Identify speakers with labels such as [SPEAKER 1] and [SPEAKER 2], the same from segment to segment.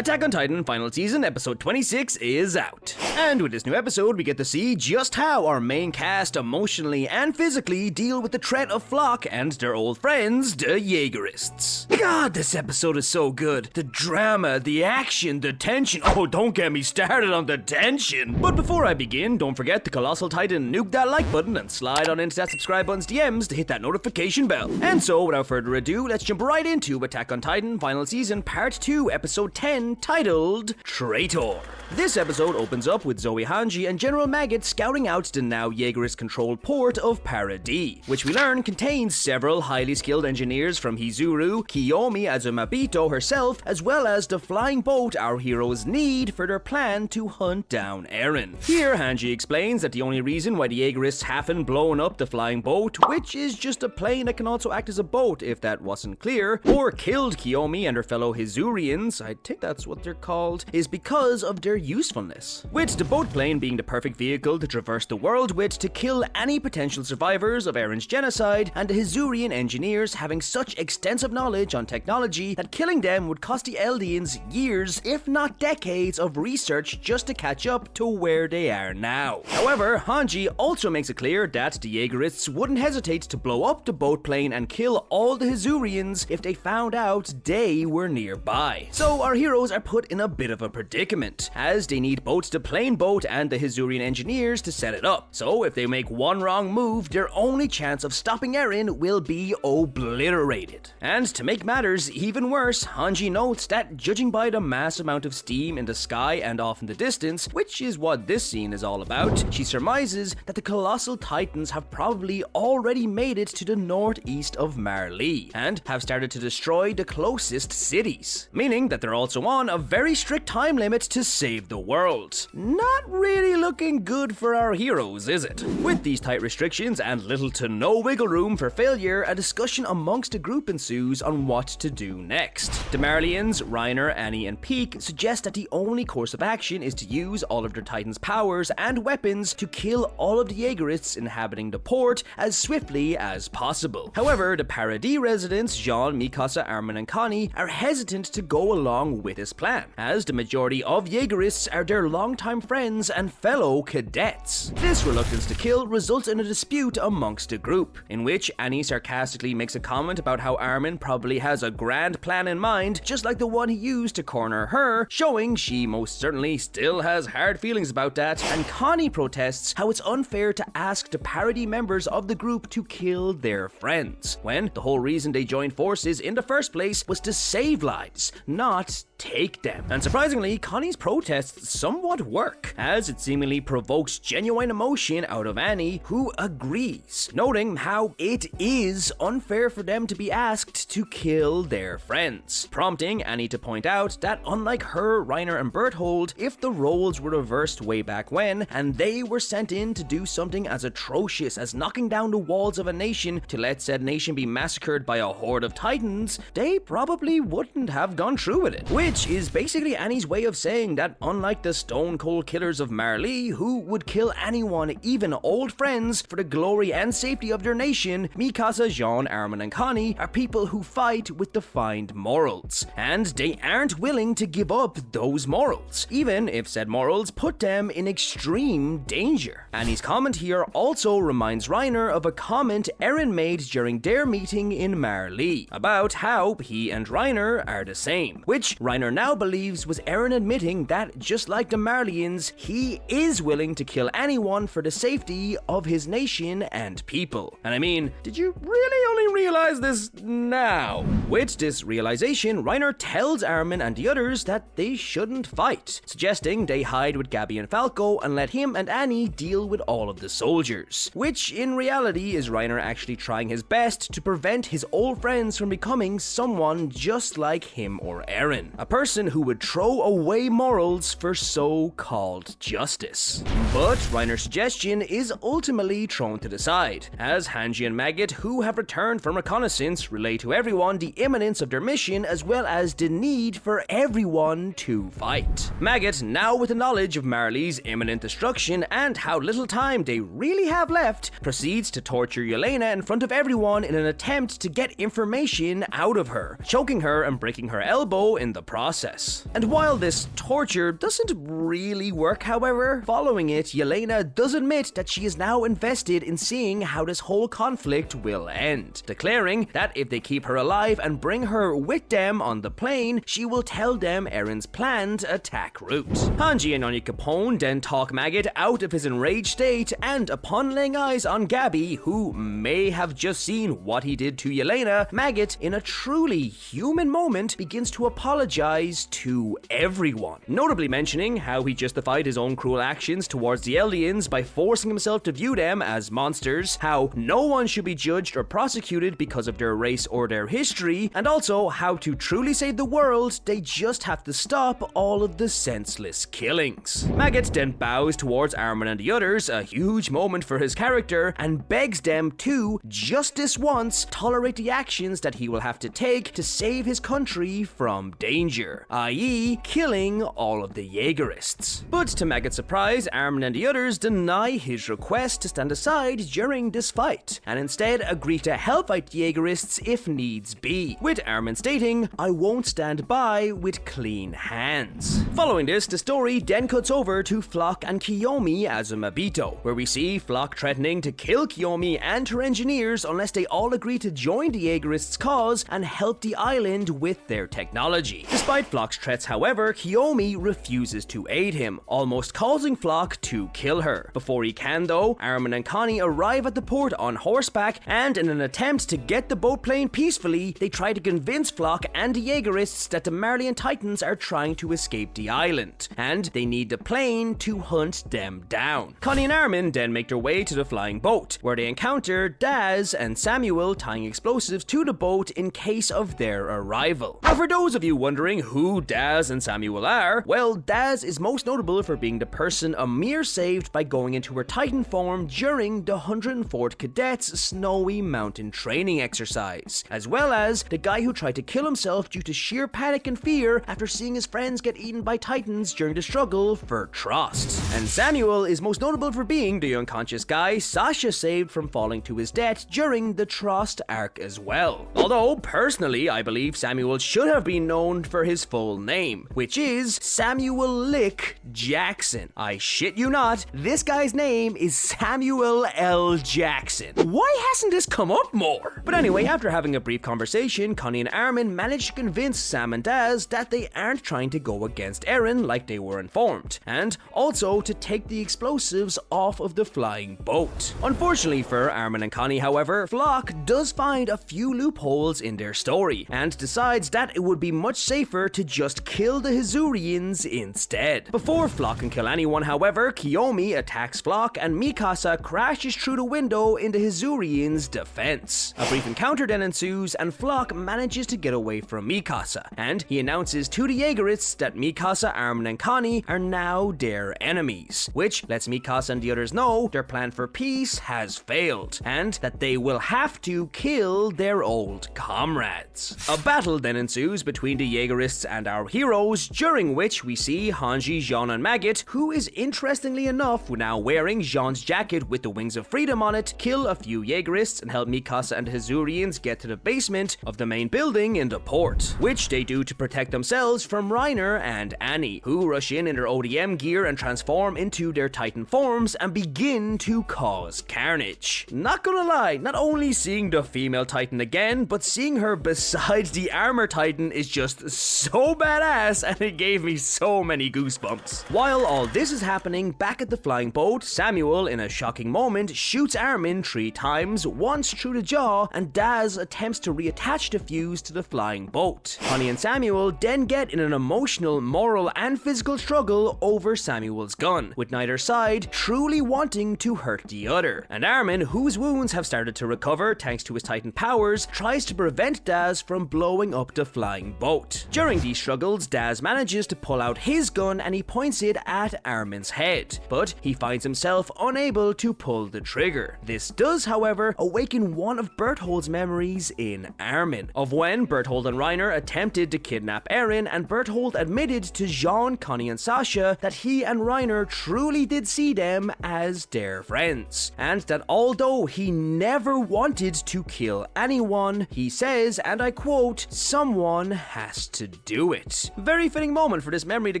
[SPEAKER 1] Attack on Titan Final Season Episode 26 is out. And with this new episode, we get to see just how our main cast emotionally and physically deal with the threat of Floche and their old friends, the jaegerists. God, this episode is so good. The drama, the action, the tension. Oh, don't get me started on the tension. But before I begin, don't forget the Colossal Titan, nuke that like button and slide on into that subscribe button's DMs to hit that notification bell. And so, without further ado, let's jump right into Attack on Titan Final Season Part 2, Episode 10, titled Traitor. This episode opens up with Zoe Hanji and General Maggot scouting out the now Jaegerist-controlled port of Paradis, which we learn contains several highly skilled engineers from Hizuru, Kiyomi Azumabito herself, as well as the flying boat our heroes need for their plan to hunt down Eren. Here, Hanji explains that the only reason why the Jaegerists haven't blown up the flying boat, which is just a plane that can also act as a boat if that wasn't clear, or killed Kiyomi and her fellow Hizurians, I think that's what they're called, is because of their usefulness. With the boat plane being the perfect vehicle to traverse the world with to kill any potential survivors of Eren's genocide, and the Hizurian engineers having such extensive knowledge on technology that killing them would cost the Eldians years, if not decades, of research just to catch up to where they are now. However, Hanji also makes it clear that the Jaegerists wouldn't hesitate to blow up the boat plane and kill all the Hizurians if they found out they were nearby. So our heroes are put in a bit of a predicament, as they need both the plane boat and the Hizurian engineers to set it up. So if they make one wrong move, their only chance of stopping Eren will be obliterated. And to make matters even worse, Hanji notes that judging by the mass amount of steam in the sky and off in the distance, which is what this scene is all about, she surmises that the Colossal Titans have probably already made it to the northeast of Marley and have started to destroy the closest cities, meaning that they're also on a very strict time limit to save the world. Not really looking good for our heroes, is it? With these tight restrictions and little to no wiggle room for failure, a discussion amongst the group ensues on what to do next. The Marleyans, Reiner, Annie, and Peak suggest that the only course of action is to use all of their Titans' powers and weapons to kill all of the Jaegerists inhabiting the port as swiftly as possible. However, the Paradis residents, Jean, Mikasa, Armin, and Connie, are hesitant to go along with this plan, as the majority of Jaegerists are their longtime friends and fellow cadets. This reluctance to kill results in a dispute amongst the group, in which Annie sarcastically makes a comment about how Armin probably has a grand plan in mind, just like the one he used to corner her, showing she most certainly still has hard feelings about that, and Connie protests how it's unfair to ask the Paradis members of the group to kill their friends, when the whole reason they joined forces in the first place was to save lives, not take them. And surprisingly, Connie's protests somewhat work, as it seemingly provokes genuine emotion out of Annie, who agrees, noting how it is unfair for them to be asked to kill their friends, prompting Annie to point out that unlike her, Reiner, and Berthold, if the roles were reversed way back when, and they were sent in to do something as atrocious as knocking down the walls of a nation to let said nation be massacred by a horde of Titans, they probably wouldn't have gone through with it. Which is basically Annie's way of saying that unlike the stone-cold killers of Marley, who would kill anyone, even old friends, for the glory and safety of their nation, Mikasa, Jean, Armin, and Connie are people who fight with defined morals, and they aren't willing to give up those morals, even if said morals put them in extreme danger. Annie's comment here also reminds Reiner of a comment Eren made during their meeting in Marley, about how he and Reiner are the same, which Reiner now believes was Eren admitting that, just like the Marleyans, he is willing to kill anyone for the safety of his nation and people. And I mean, did you really only realize this now? With this realization, Reiner tells Armin and the others that they shouldn't fight, suggesting they hide with Gabby and Falco and let him and Annie deal with all of the soldiers, which in reality is Reiner actually trying his best to prevent his old friends from becoming someone just like him or Eren, a person who would throw away morals for so-called justice. But Reiner's suggestion is ultimately thrown to the side, as Hanji and Maggot, who have returned from reconnaissance, relay to everyone the imminence of their mission as well as the need for everyone to fight. Maggot, now with the knowledge of Marley's imminent destruction and how little time they really have left, proceeds to torture Yelena in front of everyone in an attempt to get information out of her, choking her and breaking her elbow in the process. process. And while this torture doesn't really work, however, following it, Yelena does admit that she is now invested in seeing how this whole conflict will end, declaring that if they keep her alive and bring her with them on the plane, she will tell them Eren's planned attack route. Hanji and Anya Capone then talk Maggot out of his enraged state, and upon laying eyes on Gabby, who may have just seen what he did to Yelena, Maggot, in a truly human moment, begins to apologize to everyone, notably mentioning how he justified his own cruel actions towards the Eldians by forcing himself to view them as monsters, how no one should be judged or prosecuted because of their race or their history, and also how to truly save the world, they just have to stop all of the senseless killings. Maggot then bows towards Armin and the others, a huge moment for his character, and begs them to, just this once, tolerate the actions that he will have to take to save his country from danger, i.e. killing all of the jaegerists. But to Maggot's surprise, Armin and the others deny his request to stand aside during this fight, and instead agree to help fight the jaegerists if needs be, with Armin stating, "I won't stand by with clean hands." Following this, the story then cuts over to Floche and Kiyomi as a Mabito, where we see Floche threatening to kill Kiyomi and her engineers unless they all agree to join the Jaegerists' cause and help the island with their technology. Despite Floche's threats, however, Kiyomi refuses to aid him, almost causing Floche to kill her. Before he can though, Armin and Connie arrive at the port on horseback, and in an attempt to get the boat plane peacefully, they try to convince Floche and the Jaegerists that the Marleyan Titans are trying to escape the island, and they need the plane to hunt them down. Connie and Armin then make their way to the flying boat, where they encounter Daz and Samuel tying explosives to the boat in case of their arrival. Now, for those of you wondering who Daz and Samuel are, well, Daz is most notable for being the person Amir saved by going into her Titan form during the 104th Cadets' snowy mountain training exercise, as well as the guy who tried to kill himself due to sheer panic and fear after seeing his friends get eaten by Titans during the struggle for Trost. And Samuel is most notable for being the unconscious guy Sasha saved from falling to his death during the Trost arc as well. Although, personally, I believe Samuel should have been known for his full name, which is Samuel Lick Jackson. I shit you not, this guy's name is Samuel L. Jackson. Why hasn't this come up more? But anyway, after having a brief conversation, Connie and Armin managed to convince Sam and Daz that they aren't trying to go against Eren like they were informed, and also to take the explosives off of the flying boat. Unfortunately for Armin and Connie, however, Floche does find a few loopholes in their story, and decides that it would be much safer to just kill the Hizurians instead. Before Floche can kill anyone, however, Kiyomi attacks Floche and Mikasa crashes through the window in the Hizurians' defense. A brief encounter then ensues, and Floche manages to get away from Mikasa, and he announces to the Jaegerists that Mikasa, Armin and Connie are now their enemies, which lets Mikasa and the others know their plan for peace has failed, and that they will have to kill their old comrades. A battle then ensues between the Jaegerists and our heroes, during which we see Hanji, Jean and Maggot, who is interestingly enough now wearing Jean's jacket with the wings of freedom on it, kill a few Jaegerists and help Mikasa and Hizurians get to the basement of the main building in the port, which they do to protect themselves from Reiner and Annie, who rush in their ODM gear and transform into their Titan forms and begin to cause carnage. Not gonna lie, not only seeing the female Titan again, but seeing her beside the armor Titan is just so badass, and it gave me so many goosebumps. While all this is happening, back at the flying boat, Samuel, in a shocking moment, shoots Armin 3 times, once through the jaw, and Daz attempts to reattach the fuse to the flying boat. Connie and Samuel then get in an emotional, moral, and physical struggle over Samuel's gun, with neither side truly wanting to hurt the other. And Armin, whose wounds have started to recover thanks to his Titan powers, tries to prevent Daz from blowing up the flying boat. During these struggles, Daz manages to pull out his gun and he points it at Armin's head, but he finds himself unable to pull the trigger. This does, however, awaken one of Berthold's memories in Armin, of when Berthold and Reiner attempted to kidnap Eren, and Berthold admitted to Jean, Connie and Sasha that he and Reiner truly did see them as their friends, and that although he never wanted to kill anyone, he says, and I quote, "Someone has to do it. Very fitting moment for this memory to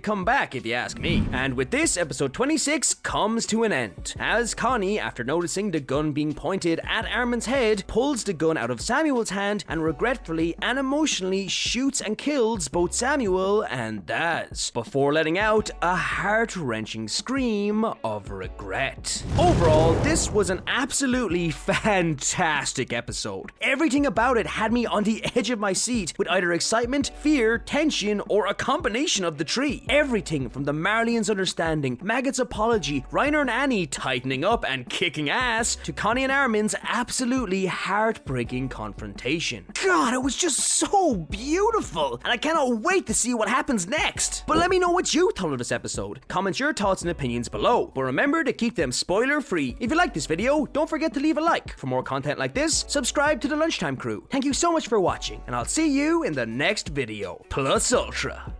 [SPEAKER 1] come back, if you ask me. And with this, episode 26 comes to an end, as Connie, after noticing the gun being pointed at Armin's head, pulls the gun out of Samuel's hand and regretfully and emotionally shoots and kills both Samuel and Daz, before letting out a heart-wrenching scream of regret. Overall, this was an absolutely fantastic episode. Everything about it had me on the edge of my seat with either excitement, fear, tension, or a combination of the three. Everything from the Marleyan's understanding, Maggot's apology, Reiner and Annie tightening up and kicking ass, to Connie and Armin's absolutely heartbreaking confrontation. God, it was just so beautiful, and I cannot wait to see what happens next. But let me know what you thought of this episode. Comment your thoughts and opinions below, but remember to keep them spoiler free. If you like this video, don't forget to leave a like. For more content like this, subscribe to the Lunchtime Crew. Thank you so much for watching, and I'll see you in the next video. Plus Ultra.